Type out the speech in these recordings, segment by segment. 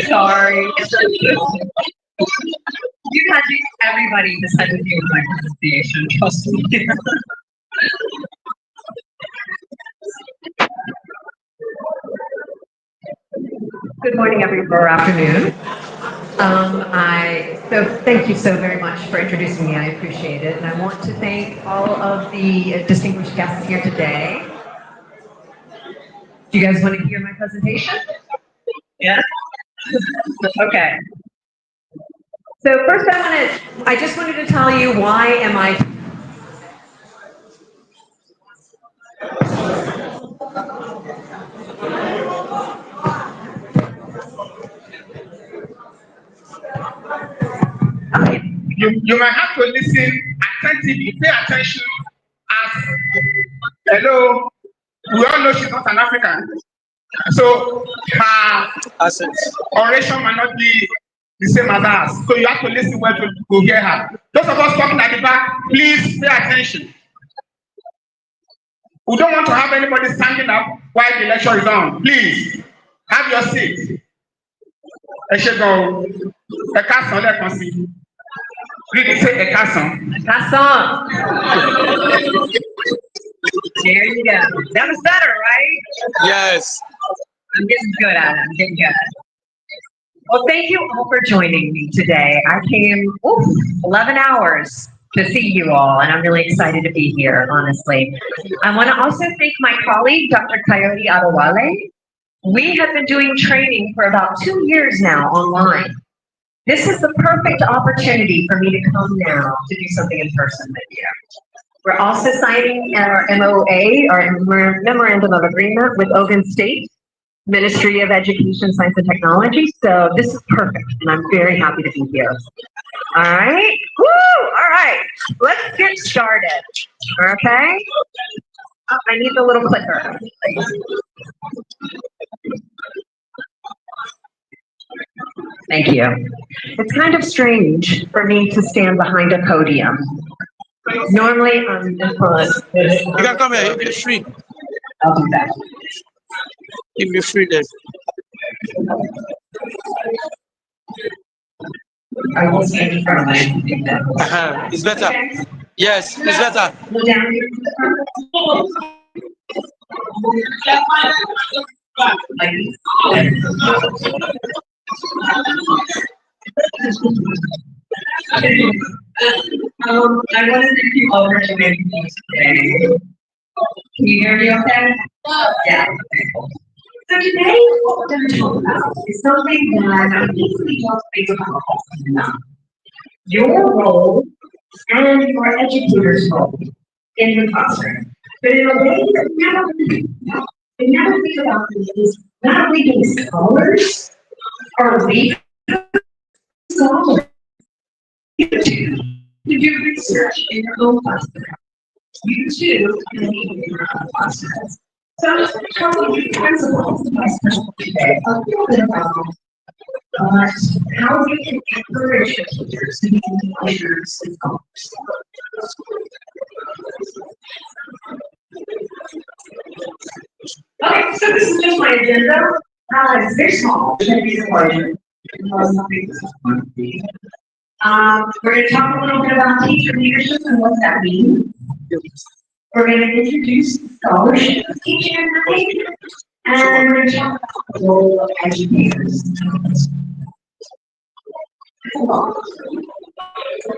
Sorry. You had everybody decided to do my pronunciation, trust me. Good morning, everyone, or afternoon. So thank you so very much for introducing me. I appreciate it. And I want to thank all of the distinguished guests here today. Do you guys want to hear my presentation? Yeah? Okay. So first I just wanted to tell you why am I You might have to listen attentively, pay attention as, hello, we all know she's not an African. So her oration might not be the same as ours. So you have to listen well to hear her. Those of us talking at the back, please pay attention. We don't want to have anybody standing up while the lecture is on. Please, have your seat. Ẹ ṣé gan-an, ẹ káàsán lẹ́ẹ̀kan sí. Really say ẹ káàsán. Ẹ káàsán. There you go. That was better, right? Yes. I'm getting good at it. I'm getting good. Well, thank you all for joining me today. I came 11 hours to see you all, and I'm really excited to be here, honestly. I want to also thank my colleague, Dr. Coyote Adewale. We have been doing training for about 2 years now online. This is the perfect opportunity for me to come now to do something in person with you. We're also signing our MOA, our Memorandum of Agreement with Ogun State, Ministry of Education, Science and Technology. So this is perfect, and I'm very happy to be here. All right, woo! All right, let's get started. Okay. Oh, I need the little clicker. Thank you. It's kind of strange for me to stand behind a podium. Normally, I'm in front. You can come here. You're free. I'll do that. Give me free then. I will stand in front of my. It's better. Okay. Yes, it's better. I wanted to keep over to make things today. Can you hear me okay? Yeah. So today, what we're going to talk about is something that I think we don't think about often enough. Your role and your educator's role in the classroom. But in a way that we never think about these, not only being scholars, or leaders, scholars. You too to do research in your own classroom. You too can lead in your own classroom. So I'm just going to tell you the principles of my special today, a little bit about how you can encourage your teachers to be leaders and scholars. Okay, so this is just my agenda. It's very small, it's going to be larger. We're going to talk a little bit about teacher leadership and what that means. We're going to introduce scholarship of teaching and learning, and we're going to talk about the role of educators.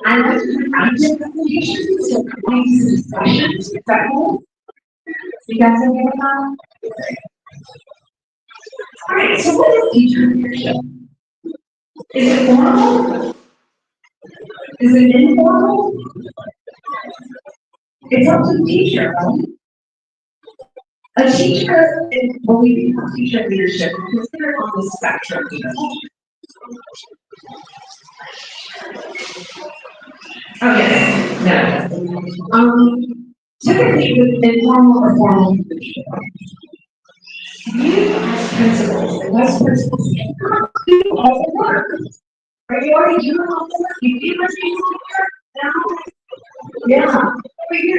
I like to do active presentations, so these discussions, is that cool? You guys okay with that? All right, so what is teacher leadership? Is it formal? Is it informal? It's up to the teacher, right? A teacher, when we become teacher leadership, we consider on the spectrum. Okay, no. Typically, with informal or formal leadership, you as principals, and those principals cannot do all the work. Are you already doing all the work? You do the things now? Yeah. But you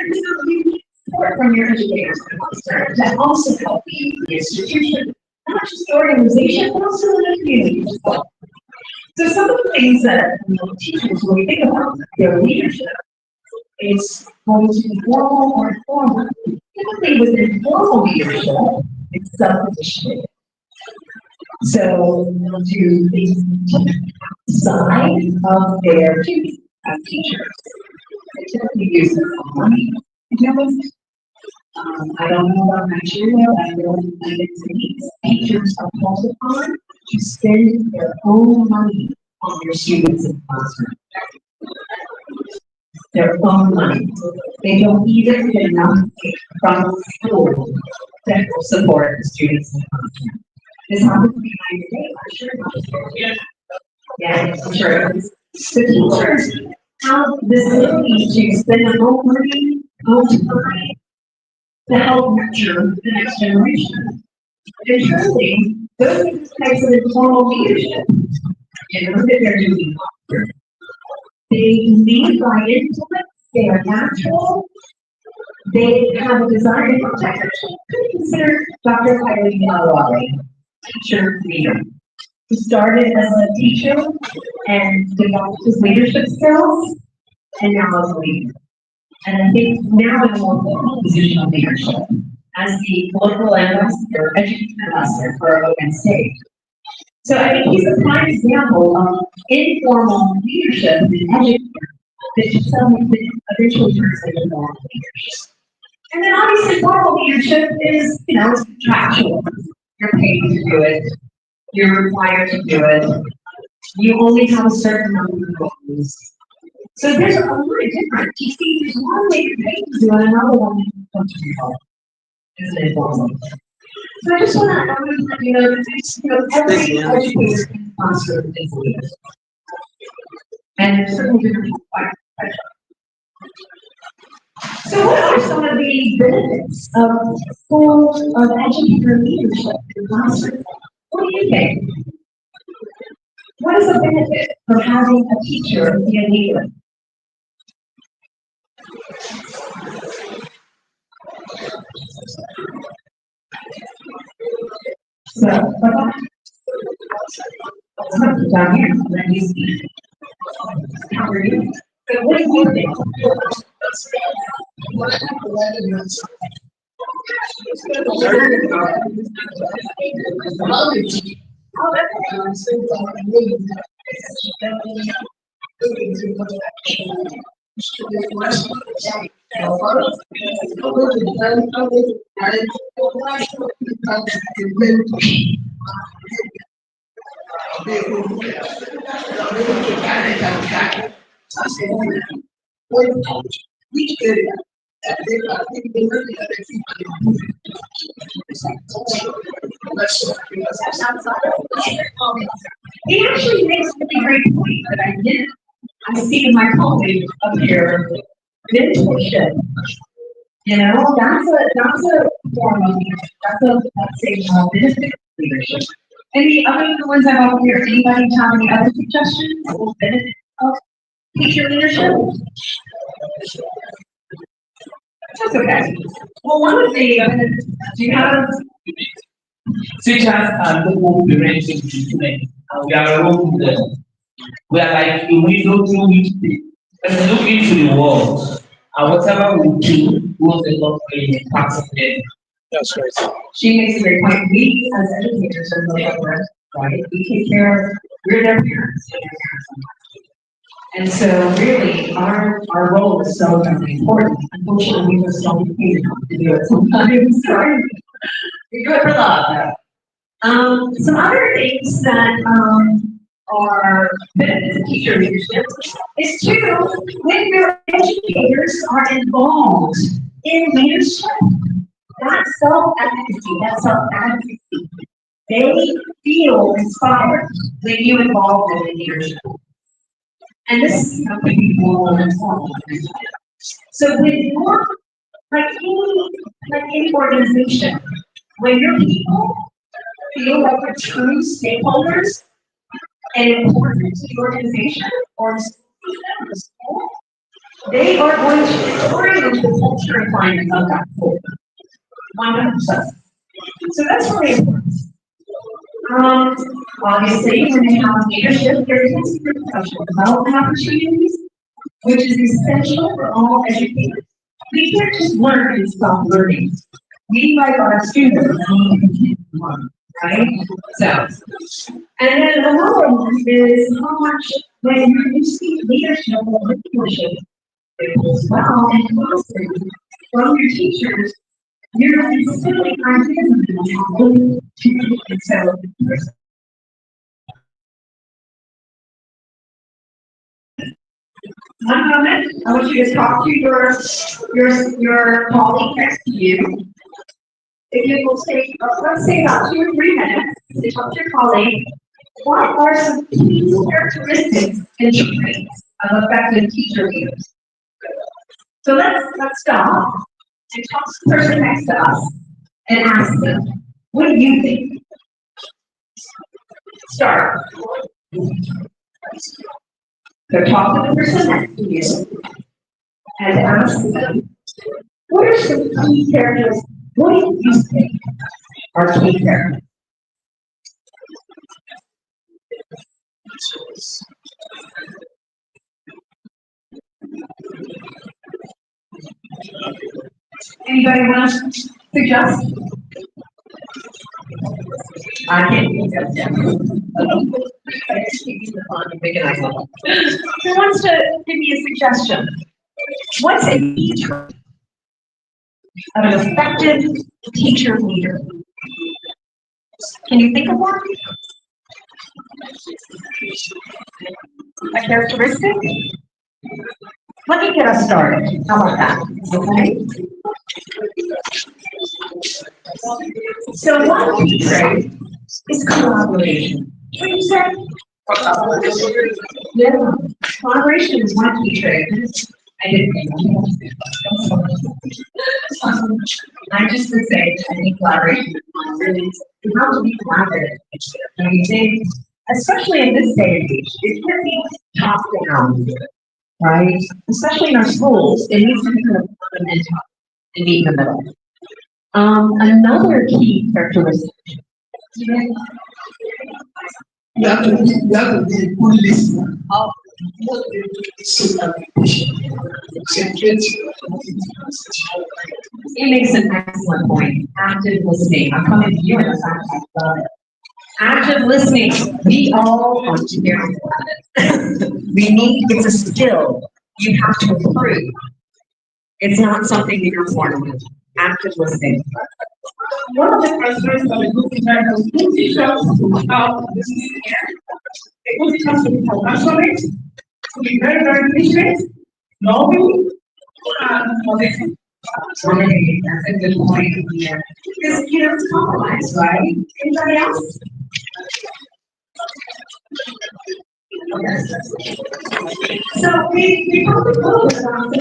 need support from your educators and officers that also help the institution, not just the organization, but also the community as well. So some of the things that teachers, when we think about their leadership, is going to be formal or informal. Typically with informal leadership, it's self-initiated. So they'll do things side of their duties as teachers. They typically use their own money to do it. I don't know about Nigeria, but I know in the United States, teachers are called upon to spend their own money on their students in the classroom. Their own money. They don't even get enough from school to help support the students in the classroom. This happens to be my day, I'm sure. Yeah, I'm sure. So teachers have this ability to spend their own money, own time, to help nurture the next generation. And truly, those types of informal leadership, that they're doing. They lead by influence, they are natural, they have a desire to protect. Could consider Dr. Kylie Malawari, teacher leader. He started as a teacher and developed his leadership skills, and now as a leader. And I think now in a more formal position of leadership as the political ambassador, education ambassador for Ogun State. So I think he's a prime example of informal leadership in education that eventually turns into formal leadership. And then obviously formal leadership is, it's contractual. You're paid to do it. You're required to do it. You only have a certain number of goals. So there's a lot of different. You see, there's one way you're paid to do it, another one comes from your heart. Isn't it formal? So I just want to let you know that every educator in the classroom is a leader. And there's certainly different quite. So what are some of the benefits of educator leadership in the classroom? What do you think? What is the benefit of having a teacher be a leader? So, down here, let me speak. How are you? So what do you think? He actually makes a really great point that I see in my colleague up here, mentorship. That's a form of leadership. That's a benefit of leadership. Any other ones I have here? Anybody have any other suggestions or benefits of teacher leadership? That's okay. Well, one of the do you have? Teachers are local parents in students, and we are a role model. We are like a window through which they look into the world, and whatever we do will end up playing a part of them. That's right. She makes a great point. We as educators are the workers, right? We take care of, we're their parents. And so really our role is so important. Unfortunately, we just don't get paid enough to do it sometimes. Sorry. We do it for love though. Some other things that are benefits of teacher leadership is too, when your educators are involved in leadership, that's self-advocacy, they feel inspired when you involve them in leadership. And this is something more informal. So when you're, like any organization, when your people feel like they're true stakeholders and important to the organization or the school, They are going to improve the culture and climate of that school. 100%. So that's really important. Obviously, when they have leadership, there is professional development opportunities, which is essential for all educators. We can't just learn and stop learning. We, like our students, need to continue to learn, right? So, and then another one is how much when you see leadership or leadership as well and classrooms from your teachers, you're instilling ideas in them and so one moment, I want you to talk to your colleague next to you. If you will take, let's say about 2 or 3 minutes to talk to your colleague, what are some key characteristics and traits of effective teacher leaders? So let's stop and talk to the person next to us and ask them, what do you think? Start. So talk to the person next to you and ask them, what are some key characteristics? What do you think are key characteristics? Anybody want to suggest? I can't suggest that. Who wants to give me a suggestion? What's a key trait of an effective teacher leader? Can you think of one? A characteristic? Let me get us started. How about that? Okay. So one key trait is collaboration. What do you say? Yeah, collaboration is one key trait. I didn't think I just would say I think collaboration is one really. You have to be collaborative. I mean, especially in this day and age, it can't be top down, right? Especially in our schools, it needs to be kind of fundamental and meet in the middle. Another key characteristic. You have to be a good listener. It makes an excellent point. Active listening. I'm coming to you in a fact. I love it. Active listening. We all want to hear about it. We need, it's a skill you have to improve. It's not something that you're born with. Active listening. One of the concerns of a good teacher is good teachers about listening here. A good teacher should be compassionate, to be very, very patient, loving, and motivating. That's a good point here. Because, it's compromise, right? Anybody else? Okay. So we probably know about the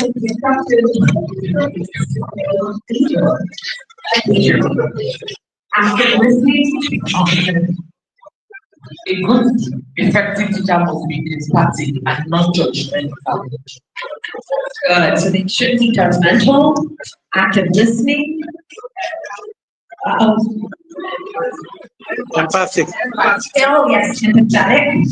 after listening, a good, effective teacher must be empathic and not judgmental. Good. So they shouldn't be judgmental, active listening. Empathic. Oh, yes, empathetic.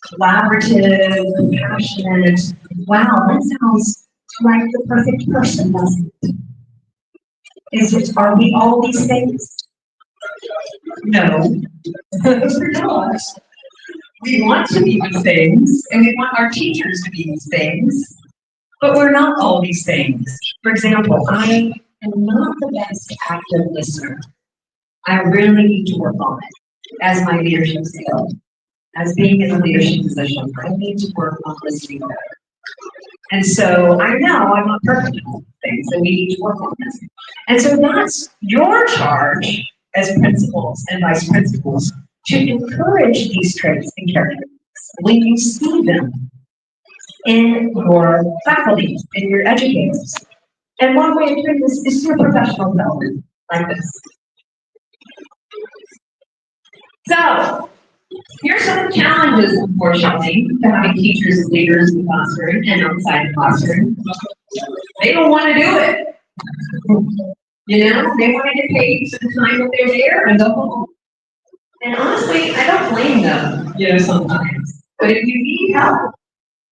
Collaborative, compassionate. Wow, that sounds like the perfect person, doesn't it? Are we all these things? No. We're not. We want to be these things, and we want our teachers to be these things, but we're not all these things. For example, I am not the best active listener. I really need to work on it as my leadership skill. As being in a leadership position, I need to work on listening better. And so I know I'm not perfect in all things, and we need to work on this. And so that's your charge as principals and vice principals to encourage these traits and characteristics when you see them in your faculty, in your educators. And one way of doing this is through professional development, like this. So, Here's some challenges, unfortunately, to having teachers and leaders in the classroom and outside the classroom. They don't want to do it. You know, they want to get paid for the time that they're there and go home. And honestly, I don't blame them, you know, sometimes. But if you need help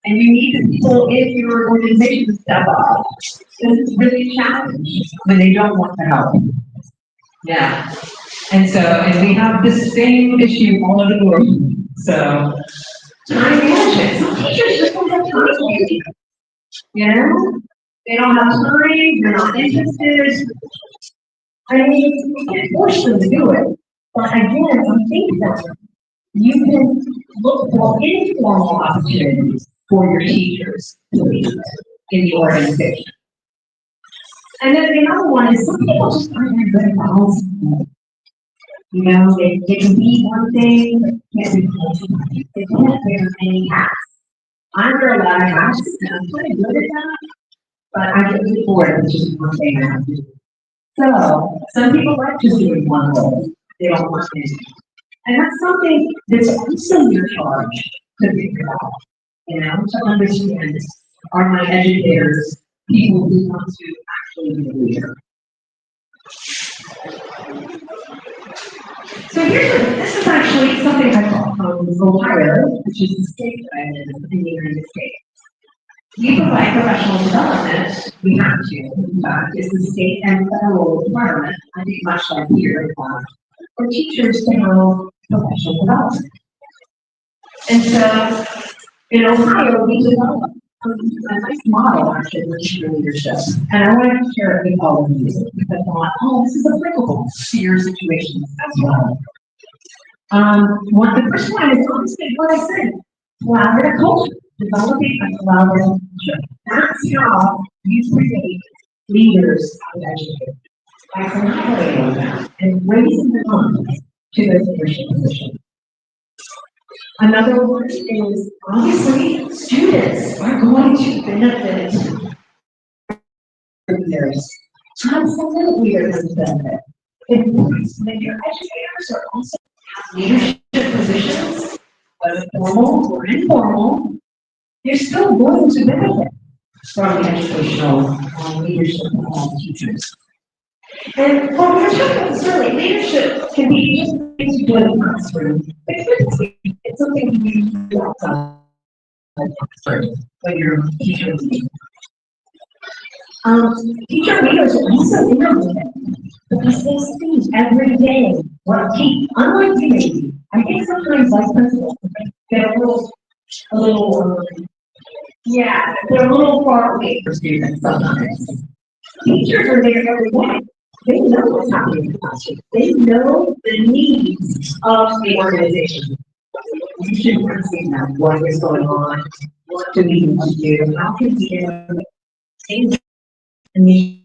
and you need the people in your organization to step up, this is really a challenge when they don't want the help. Yeah. And we have this same issue all over the world. So, time management. Some teachers just don't have time. You know? They don't have time, they're not interested. I mean, you can't force them to do it. But again, I think that you can look for informal opportunities for your teachers to lead in the organization. And then the other one is some people just aren't very good at balancing. You know, they can be one thing, but can't be multiple. They can't wear any hats. I wear a lot of hats, and I'm pretty good at that, but I get really bored with just one thing I have to do. So, some people like just doing one role. They don't want to. And that's something that's also your charge to figure out, you know, to understand, are my educators people who want to actually be a leader? So this is actually something I call Ohio, which is the state that I live in the United States. We provide professional development, we have to, in fact, it's the state and federal requirement, I think much like here, for teachers to have professional development. And so, in Ohio, we developed a nice model actually for teacher leadership. And I wanted to share it with all of you because I thought, oh, this is applicable to your situations as well. The first one is honestly what I said, collaborative culture, developing a collaborative culture. That's how you create leaders of educators, by collaborating with them and raising them up to those leadership positions. Another one is obviously students are going to benefit from theirs. Absolutely, they're going to benefit. When your educators are also have leadership positions, whether formal or informal, they're still going to benefit from the educational leadership of teachers. And what we're talking about is really leadership can be just things you do in the classroom. It's something you do outside the classroom when you're teaching. Teacher leaders are also innovative because they see every day what teach. Unlike you maybe, I think sometimes like principals, they're a little yeah, they're a little far away for students sometimes. Teachers are there every day. They know what's happening in the classroom. They know the needs of the organization. You should understand what is going on, what do we need to do, how can we change the needs.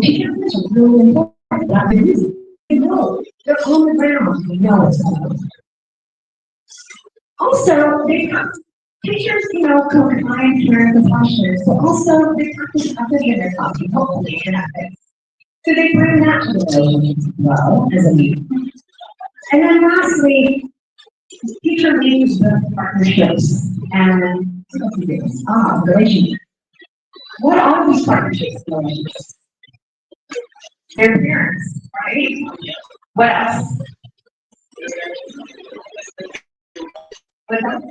Teachers are really important. That is, they know they're on the ground. They know what's going on. Also, they have teachers, you know, combine parents and teachers, but also they practice ethics in their classroom, hopefully in ethics. So they bring that to the relationship as well as a leader. And then lastly, teacher leads with partnerships and relationships. What are these partnerships and relationships? Their parents, right? What else? What else?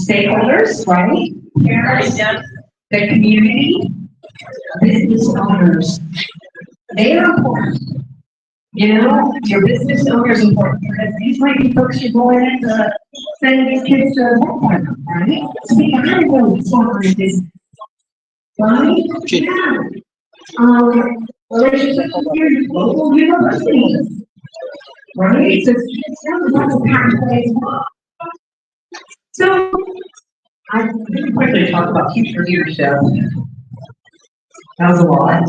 Stakeholders, right? Parents, the community, business owners. They are important. You know, your business owner is important because these might be folks you're going in to send these kids to work for them, right? So we gotta know what's going on in business. Right? Yeah. Relationships with your local universities. Right? So it's not lots of pathways. So I really quickly talk about future leadership. That was a lot.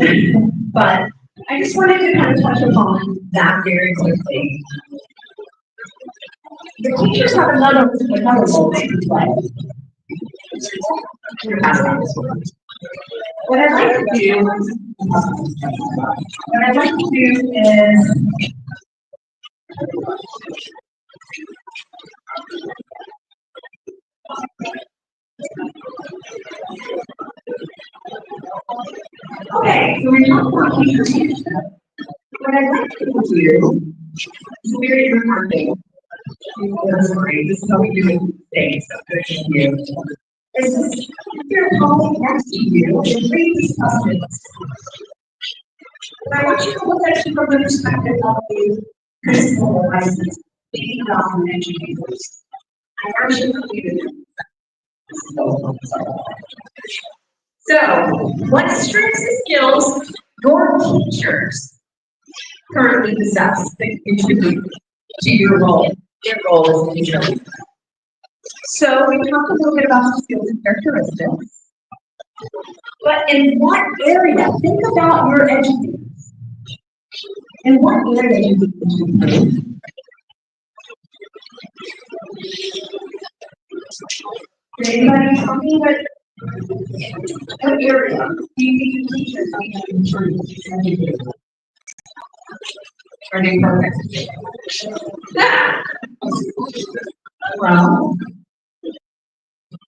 But I just wanted to kind of touch upon that very quickly. The teachers have another role they can play. What I'd like to do is Okay, so we're talking about teacher leadership. What I'd like to do is very remarkable. This is how we do it in the States. So good to you. Is this your colleague next to you and read these questions. And I want you to look at it from the perspective of the principal or licensed leading document educators. I actually you so, what strengths and skills your teachers currently possess that contribute to your role as a teacher? So, we talked a little bit about the skills and characteristics, but in what area? Think about your educators. In what area do you contribute? Did anybody tell me what area do you think teachers need to contribute? Are they perfect? Well,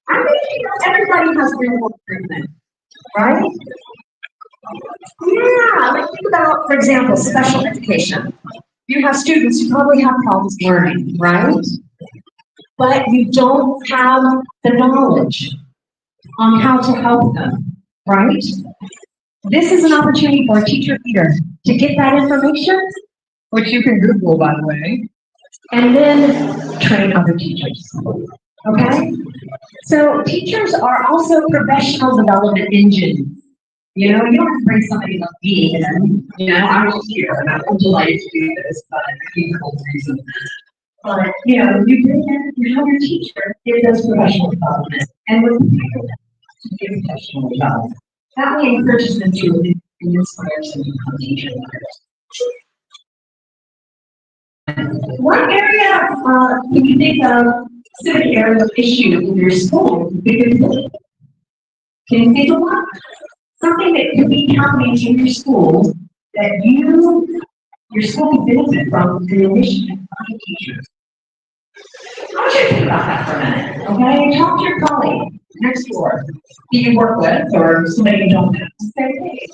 I think everybody has real world improvement, right? Yeah, like think about, for example, special education. You have students who probably have problems learning, right? But you don't have the knowledge on how to help them, right? This is an opportunity for a teacher leader to get that information, which you can Google, by the way, and then train other teachers. Okay? So teachers are also professional development engines. You know, you don't have to bring somebody like me in. You know, I'm just here and I'm delighted to do this, but I think the whole reason. But, you know, you bring in, you have your teacher give those professional development and we're prepared to give professional development. That way encourages them to inspires them to become teacher leaders. What area do you think of civic area of issue in your school? Can you think of one? Something that could be happening in your school that your school can benefit from the initiative of the teachers. I want you to think about that for a minute, okay? Talk to your colleague next door who you work with or somebody you don't know. Say, hey,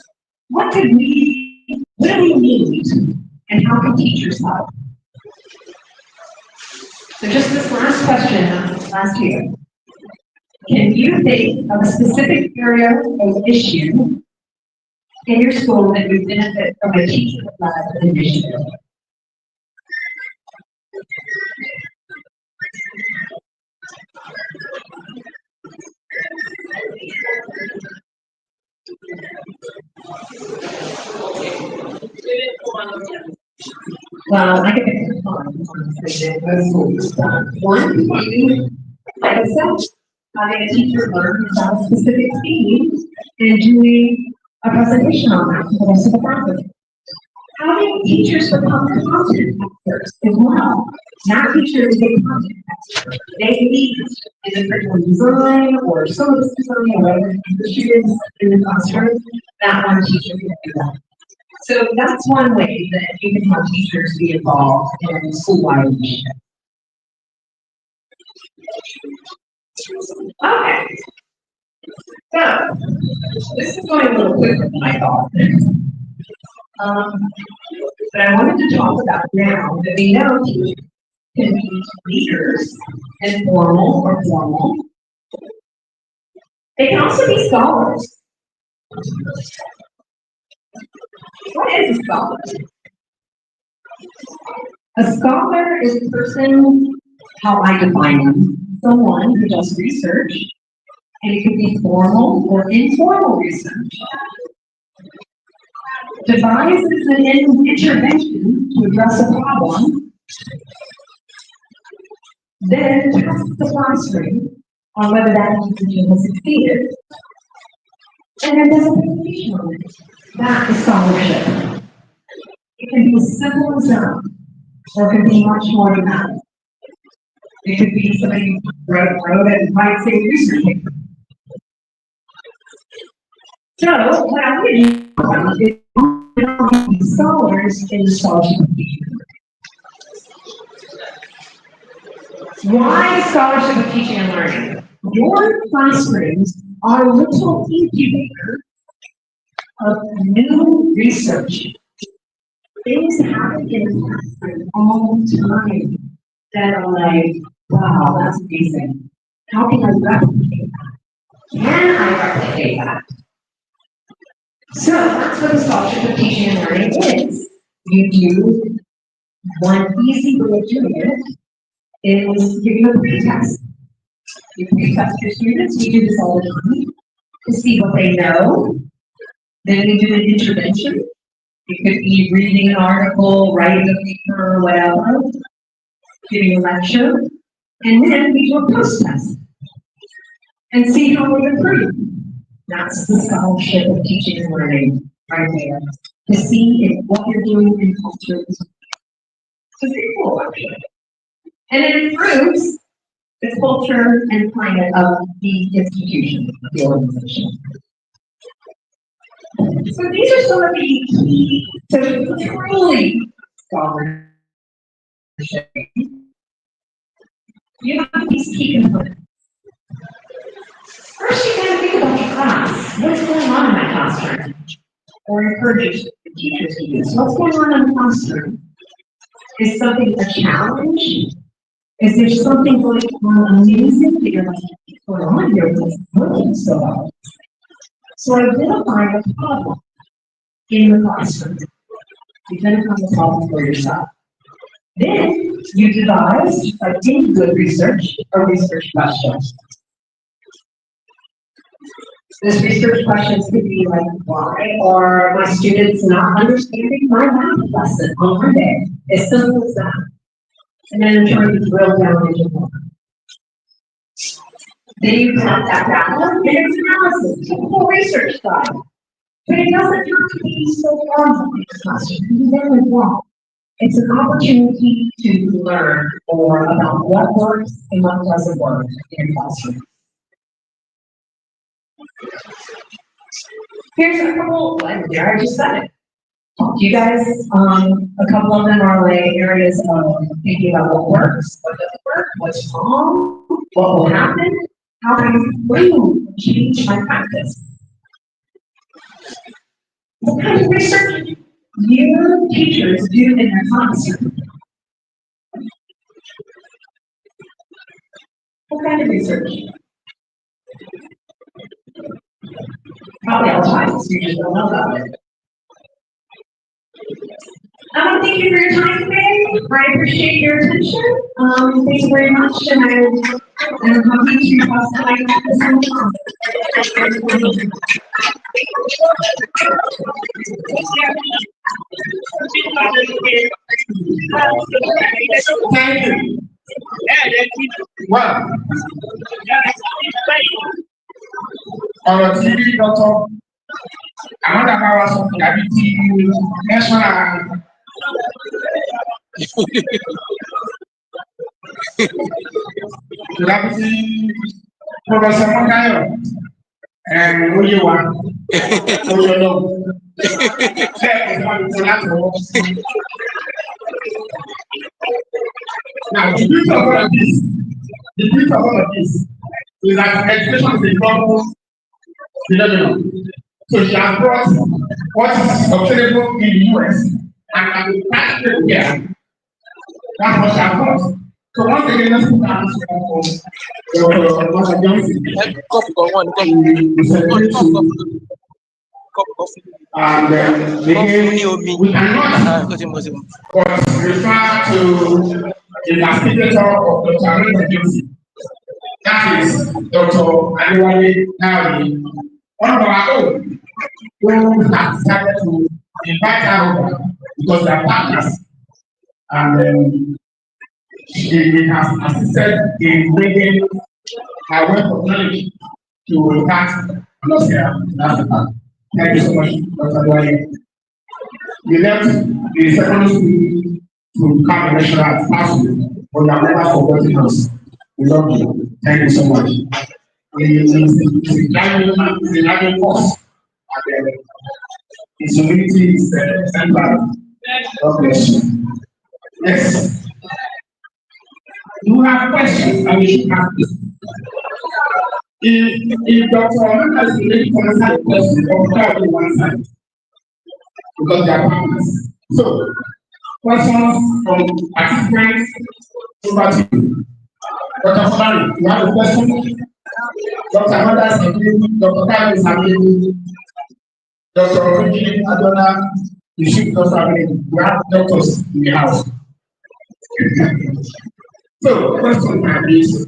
what do we need and how can teachers help? So just this last question, last year. Can you think of a specific area of issue in your school that would benefit from a teacher-led initiative? Well, I can pick one, like I said, having a teacher learn about a specific theme and doing a presentation on that for the rest of the faculty. Having teachers become content experts as well. Not teachers be content experts. They lead in the curriculum design or syllabus design or whatever the issue is in the classroom. That one teacher can do that. So that's one way that you can have teachers be involved in school-wide initiatives. Okay. So this is going a little quicker than I thought. But I wanted to talk about now that we know teachers can be leaders, informal or formal. They can also be scholars. What is a scholar? A scholar is a person, how I define them, someone who does research, and it can be formal or informal research. Devises an intervention to address a problem, then tests the classroom on whether that intervention has succeeded, and then does a presentation on it. That is scholarship. It can be as simple as that, or it can be much more than that. It could be somebody wrote and writes a research paper. So, what I'm going to do is scholars in the scholarship. Why scholarship of teaching and learning? Your classrooms are little incubator of new research. Things happen in the classroom all the time that are like, wow, that's amazing. How can I replicate that? Can I replicate that? So that's what the scholarship of teaching and learning is. You do one easy way of doing it is give you a pre-test. You pre-test your students, we do this all the time, to see what they know. Then we do an intervention. It could be reading an article, writing a paper, or whatever, giving a lecture, and then we do a post-test and see how we improve. That's the scholarship of teaching and learning right there, to see if what you're doing in culture is pretty cool, actually. And it improves the culture and climate of the institution, the organization. So these are some of the key to truly scholarship. You have these key components. First, you gotta think about your class. What's going on in my classroom? Or encourage the teachers to do. So what's going on in the classroom? Is something a challenge? Is there something going on amazing that you're like, what's going on here? What's working so well? So identify the problem in the classroom. Identify the problem for yourself. Then you devise, by doing good research, a research question. This research questions could be like, why are my students not understanding my math lesson on Monday? As simple as that. And then I'm trying to drill down into more. Then you have that background, and it's analysis, typical research style. But it doesn't have to be so formal in the classroom. You can as well. It's an opportunity to learn more about what works and what doesn't work in a classroom. Here's a couple, I just said it. You guys, a couple of them are like areas of thinking about what works, what doesn't work, what's wrong, what will happen, how can I improve, change my practice. What kind of research you teachers do in your classroom? What kind of research? Probably all types, you just don't know about it. Thank you for your time today. I appreciate your attention. Thank you very much, and I'm happy to pass the mic back to someone. Thank you. Well, ọ̀rọ̀ tí dọ́tọ̀ àwọn dàgbà wa sọ tàbí ti national tàbí ti Professor Mọ́káyọ̀ oyè wa oyè lọ bẹ́ẹ̀ ni wọ́n ti láti wọ́. Now, the beauty of all of this is that education is a global phenomenon. So she has brought what is obtainable in the US and can be practiced here. That's what she has brought. So once again, let's put our hands for Dr. Johnson. And again, we cannot but refer to the investigator of Dr. Johnson. That is Dr. Adewale Naomi, one of our own, who has started to invite her over because they are partners. And she has assisted in bringing her wealth of knowledge to impact on us here in Africa. Thank you so much, Dr. Adewale. You left the secondary school to become a lecturer at Pastor, but you have never forgotten us. We love you. Thank you so much. It's a driving force. And his humility is central. God bless you. Yes. You have questions and you should ask this. If Dr. Amanda is ready to answer the question, or try to one side, because they are partners. So, questions from participants over to you. Dr. Fulani, you have a question? Dr. Amanda is available, Dr. Kyle is available, Dr. Origi Adona, you should also available. We have doctors in the house. So, question time is,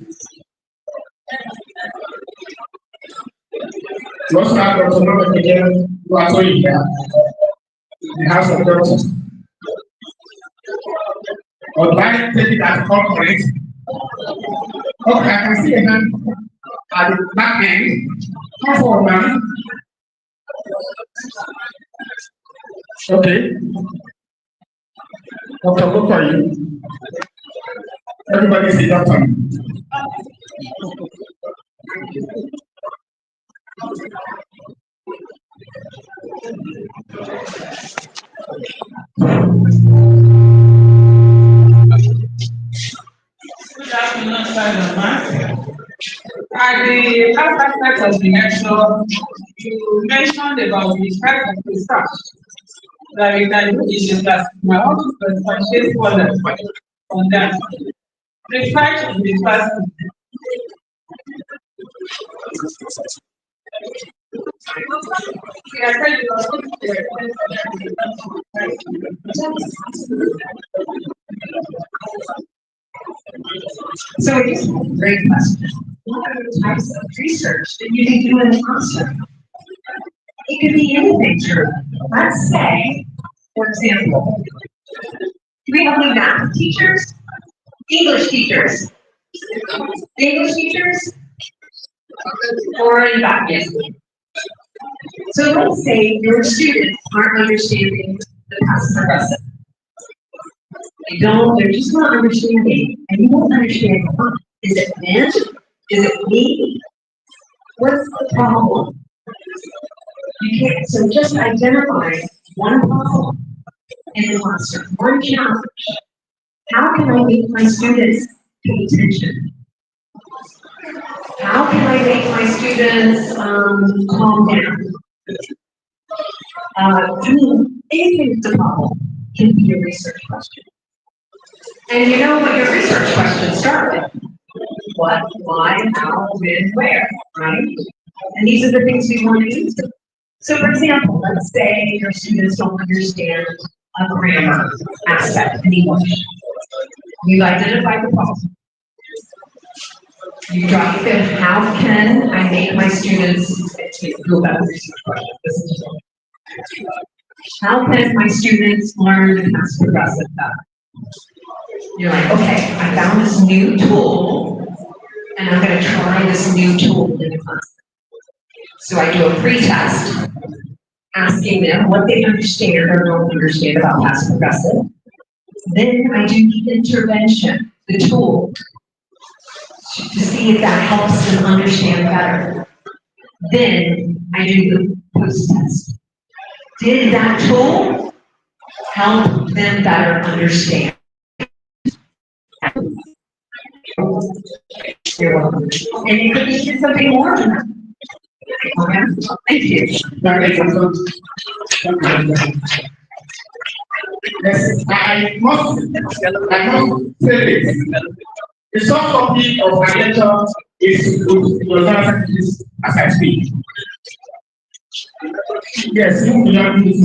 we also have Dr. Robert again, who are told here, the house of doctors. Or do I take it as corporate? Okay, I can see a hand at the back end. Come forward, man. Okay. Doctor, who are you? Everybody is a doctor. Good afternoon, sir and ma'am. At the last aspect of the lecture, you mentioned about the type of research that we can do in the class. I want to differentiate further on that. Research in the classroom. So it's a great question. What are the types of research that you can do in the classroom? It could be anything, true. Let's say, for example, do we have any math teachers? English teachers? English teachers? Or in fact, yes. So let's say your students aren't understanding the past progressive. They're just not understanding, and you won't understand why. Is it them? Is it me? What's the problem? You can't, so just identify one problem in the classroom, one challenge. How can I make my students pay attention? How can I make my students calm down? Anything that's a problem can be a research question. And you know what your research questions start with? What, why, how, when, where, right? And these are the things we want to use. So for example, let's say your students don't understand a grammar aspect in English. You've identified the problem. You try to think, how can I make my students do that research question? How can my students learn the past progressive better? You're like, okay, I found this new tool, and I'm going to try this new tool in the class. So I do a pre-test, asking them what they understand or don't understand about past progressive. Then I do the intervention, the tool, to see if that helps them understand better. Then I do the post-test. Did that tool help them better understand? You're welcome. And you could do something more than that. Okay. Thank you. Yes, I must say this. The soft copy of my lecture is as I speak. Yes, you will have this.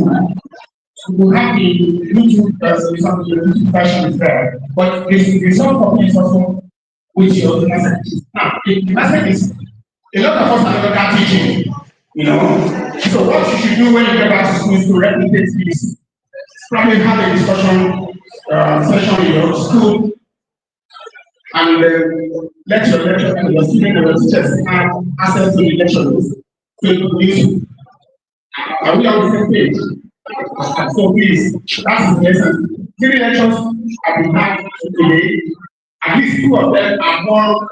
We have the YouTube version is there, but the soft copy is also with your message. Now, the message is a lot of us are local teaching, you know. So what you should do when you get back to school is to replicate this. Probably have a discussion session in your school and lecture and your students and your teachers have access to the lectures. So you can use. Are we on the same page? So please, that's the lesson. 3 lectures have been had today. At least 2 of them are more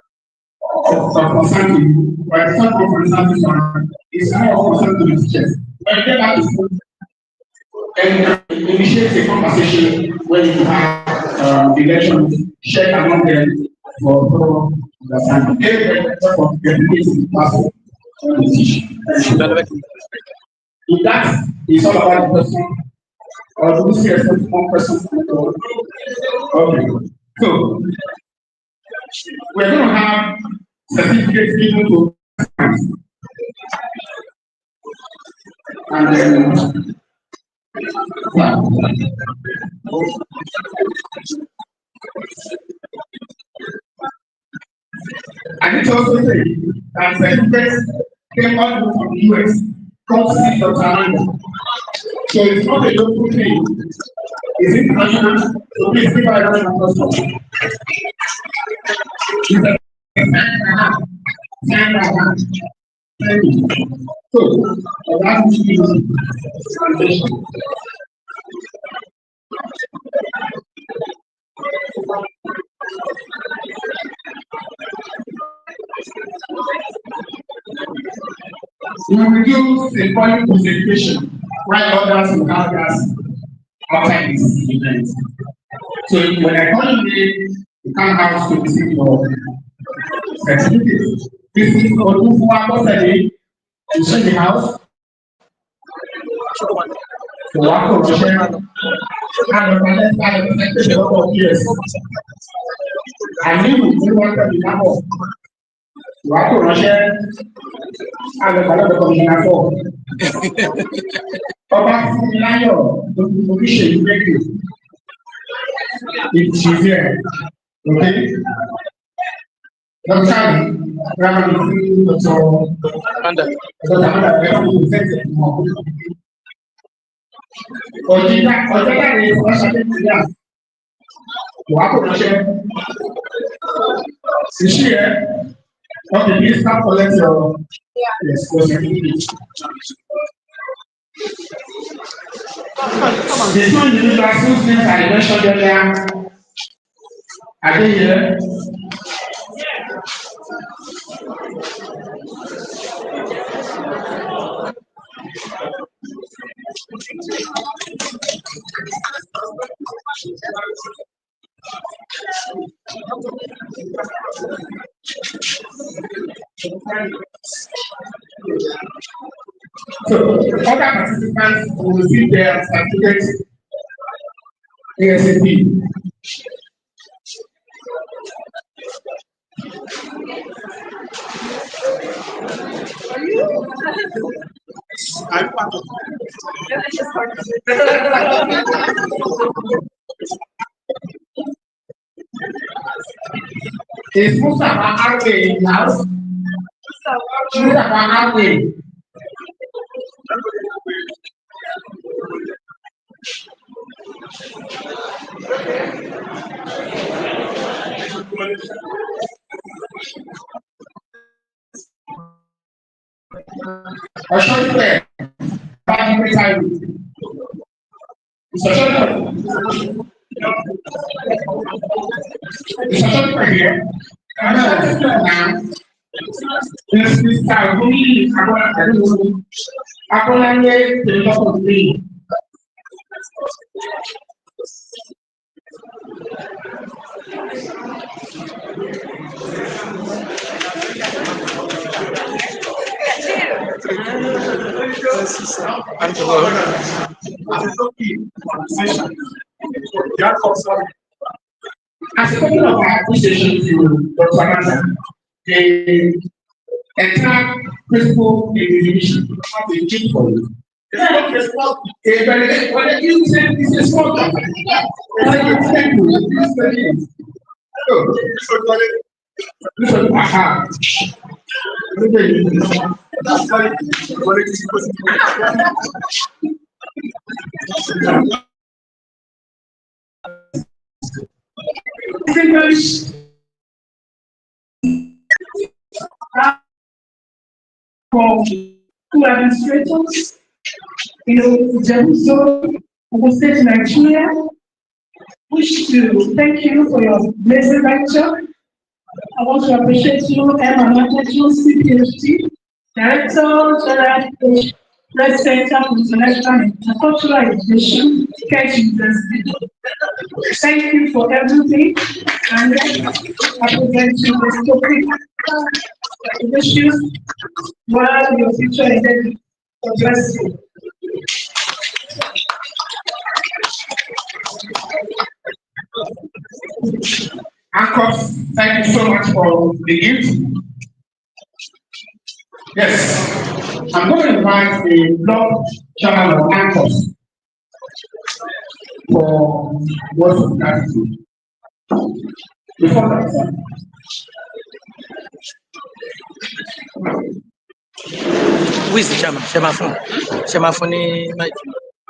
of concern to you, but the third one concern is more concern to the teachers. When you get back to school, and initiate a conversation where you have the lectures shared among them for understanding. For getting possible. If that is all about the person, or do we see a one person? Okay. So we're going to have certificates given to and then yeah. I need to also say that certificates came all the way from the US, come to see Dr. Aranda. So it's not a local thing. It's international. So please give our round of applause. Thank you. So, that is foundation. We will do symbolic presentation while others will have us outside this event. So when I call you name, you can't have to receive your certificate. This is for those who are outside to show the house. So what for Russia and represented a lot of years. I knew we wanted to have of what for Russia and the commissioner for. Ọba Fúnmiláyọ̀ oníṣe ìgbẹ́kẹ̀ ìtìlẹ̀ òkè dọ́kítà rámà ní dọ́kítà Amanda bẹ́ẹ̀ fún ìfẹ́tẹ̀ mọ́. Ọ̀jìnà ọ̀jọ́jáde ìfọwọ́sọdé ìpínlẹ̀ wà kò ránṣẹ́. Ìṣí ẹ̀ ọ̀kẹ́ ní staff collect your yes certificate. The two individuals whose names I mentioned earlier, are they here? So, other participants will receive their certificates ASAP. I'm part of Is Mustafa Arwe in the house? Mustafa Arwe. Ọ̀ṣọ́dúnrẹ̀ bá ní pé táìlì. Ìṣọ̀ṣọ́dúnrẹ̀ yẹ. Mr. Gumi Akọ́láyé Tẹ̀lifọ́pọ̀ sí. As a token of our appreciation to Dr. Amanda, the entire principal in the division of the chief for you. It's not a small, but you said it's a small company. Thank you. So, aha. English. From two administrators, Ijebu, Ogun State, Nigeria, wish to thank you for your blessed lecture. I want to appreciate you, Emma Jones, PhD, Director, Gerald. President of International and Intercultural Education, Cambridge University. Thank you for everything, and I present you this topic, issues, while your future is God bless you. ANCOPSS, thank you so much for the gift. Yes, I'm going to invite the blog channel of ANCOPSS for words of gratitude. Before that, sir. Who is the chairman? Chairman Funi Mike.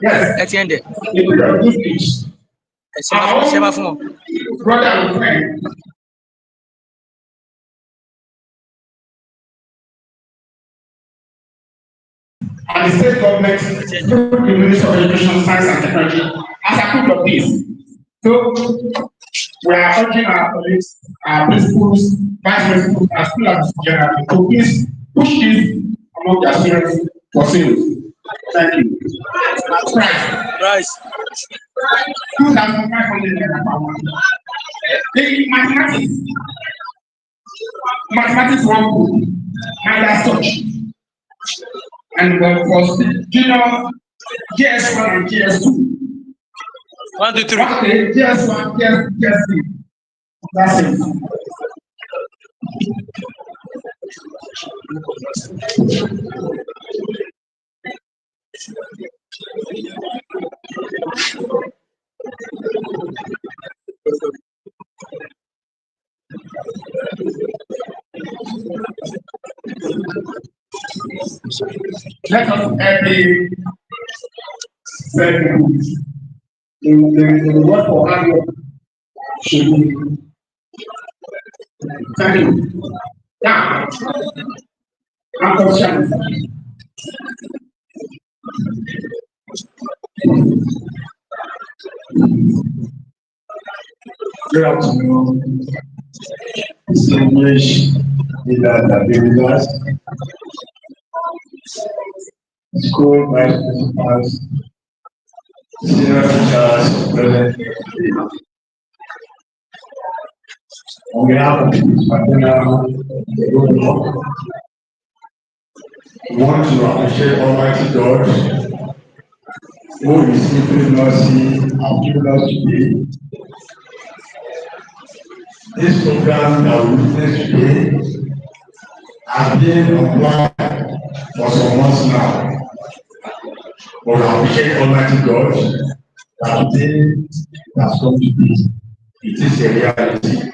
Yes, At the end. the period of good speech. Chairman Funi. Brother and friend. And the state government through the Ministry of Education, Science and Technology as approved of this. So we are urging our colleagues, our principals, vice principals, and school officers generally to please push this among their students for sales. Thank you. Price. 2,500 naira per month. The mathematics one book, neither such. And for junior GS1 and GS2. 1, 2, 3. Okay, GS1, GS3. That's it. Let us every segment the word for hard work should be thank you. Now, ANCOPSS. Good afternoon, distinguished leaders and visitors, school vice principals, senior teachers present here today. On behalf of this particular group, we want to appreciate Almighty God who is simply mercy and given us today. This program that we witness today has been on plan for some months now. But we appreciate Almighty God that today it has come to be. It is a reality.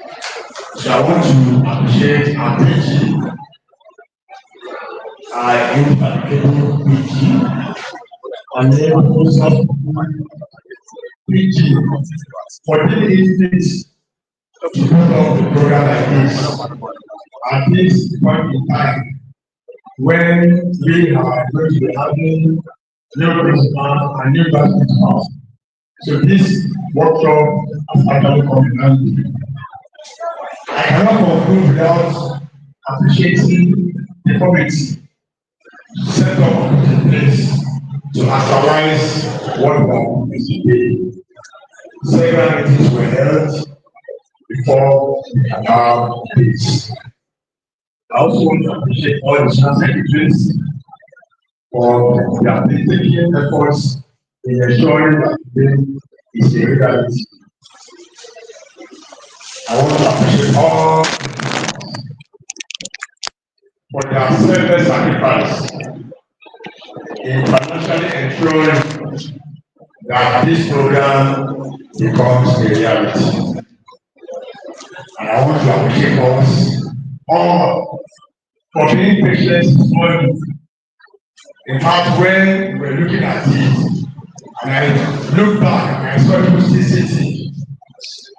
So I want to appreciate our PG, our Intercultural PG, and then also PG for taking this to put up the program like this at this point in time when we are going to be having new principal and new vice principals. So this workshop has actually come in handy. I cannot conclude without appreciating the committee set up in place to actualize what we are doing today. Several meetings were held before we can have this. I also want to appreciate all the chance secretaries for their taking efforts in ensuring that today is a reality. I want to appreciate all for their selfless sacrifice in financially ensuring that this program becomes a reality. And I want to appreciate us all for being patient this morning. In fact, when we were looking at it, and I looked back and I saw people still sitting,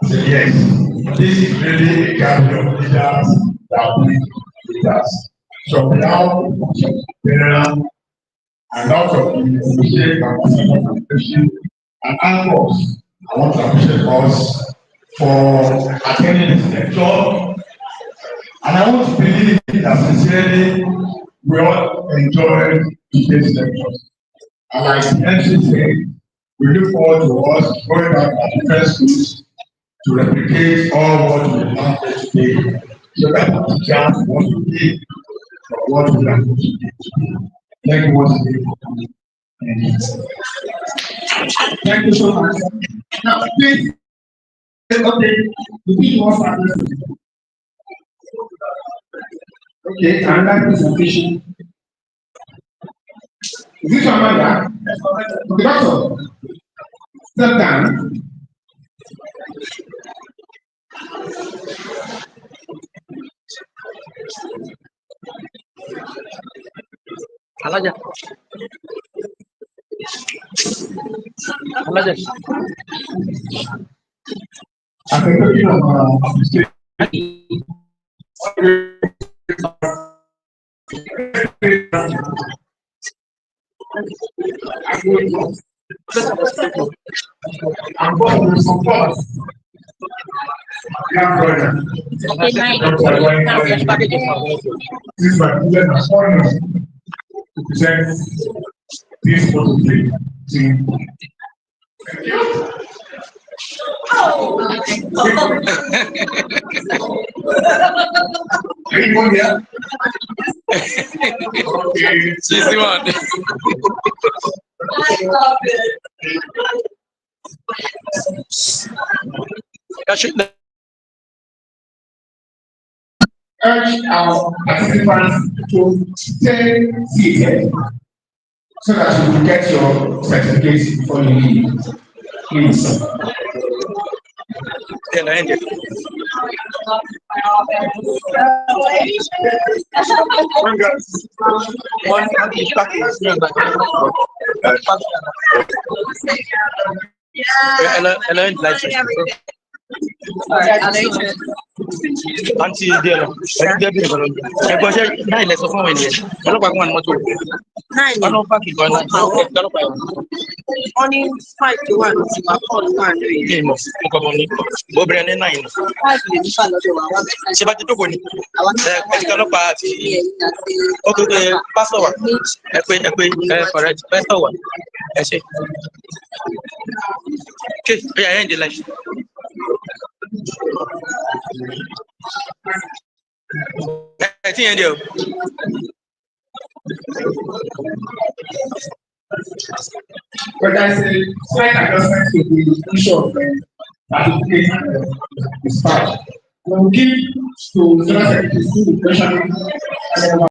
I said, yes, this is really a gathering of leaders that will lead us. So now, Gerald, and out of the appreciate our participation and ANCOPSS, I want to appreciate us for attending this lecture. And I want to believe that sincerely we all enjoyed today's lecture. And like MC said, we look forward to us going back at different schools to replicate all what we learned today, so that our teachers want to take from what we learned today. Thank you once again for coming. Thank you so much. Now, please, okay, the people want to address it. Okay, another presentation. Is this one there? Okay, doctor. Step down. Alaja. Alaja. I'm thinking of state. I'm going to support. Young brother. Okay, This is my student as foreigners to present this photograph team. Thank you. Anyone here? Okay. She's the one. I love it. Urge our participants to stay seated so that you will get your certificates before you leave. Please. Auntie Dela, ẹgbọn ṣe náà ilẹ̀ sọ fún wọn ènìyàn ọlọ́pàá kan wà ní mọ́tò ọlọ́pàá kì í gbọ́n náà ọlọ́pàá yẹn. Wọ́n ní five to one ti wá pọ̀ ní wà lóye. Ní ìmọ̀ nǹkan mọ̀ ní obìnrin ní náà yìí. Five lè nípa lọ́dọ̀ wa wá bẹ̀rẹ̀. Ṣé bá ti jókòó ni? Ẹ̀ka ọlọ́pàá àti ókè pásítọ̀ wà. Ẹ pé correct pásítọ̀ wà. Ẹ ṣe. Ké ó yà ẹ̀ ń di láì. Ẹ ti yẹn di o. But there's a slight adjustment to the issue of certificate dispatch. When we give to General Secretary the question